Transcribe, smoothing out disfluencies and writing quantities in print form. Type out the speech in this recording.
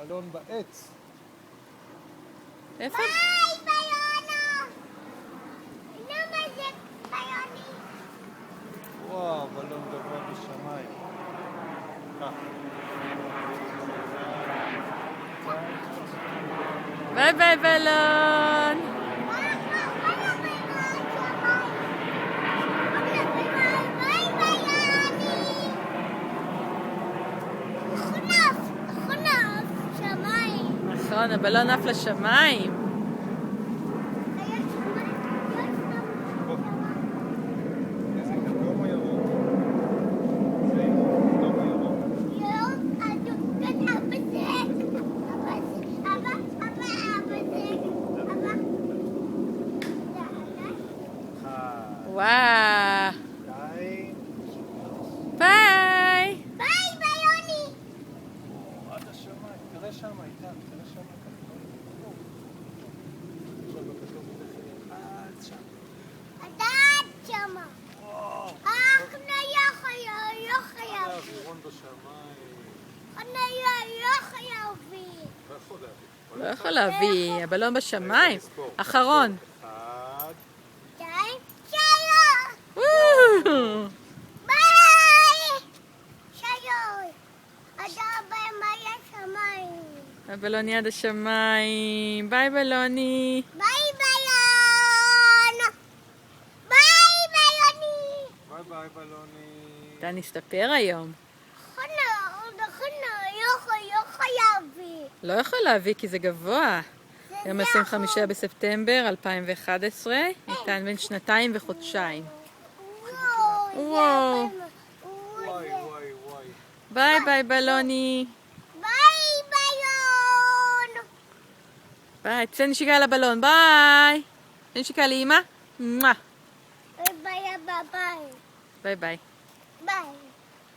בלון בעץ. איפה? ביי, ביונו! למה זה ביוני? וואו, בלון גבוה בשמיים. ביי ביי בלון. נכון, הבלון עף לשמיים. איזה כתום הירוק. זה כתום הירוק. וואו. די. ביי. ביי ביוני! עד השמיים. תראה שם, איתן. תראה שם. עכשיו בכתוב עד שם. עד שמה. וואו. אנחנו לא חייבים. האווירון בשמיים. לא חייבים. לא יכול להביא. לא יכול להביא, הבלון בשמיים. אחרון. 1. שתיים, שלוש. וואו. ביי! שלוש. עד הרבה מלא שמיים. הבלוני עד השמיים. ביי בלוני. ביי ביון! ביי ביוני! ביי ביי בלוני. אתה נסתפר היום. לא חייבים. לא יכול להביא כי זה גבוה. יום 25 בספטמבר 2011, איתן בן 2 וחודשיים. וואו. וואי וואי וואי. ביי ביי בלוני. ביי ביון! ביי, תצא נשיקה לבלון, ביי. תצא נשיקה לאמא. ביי ביי ביי. ביי ביי. ביי.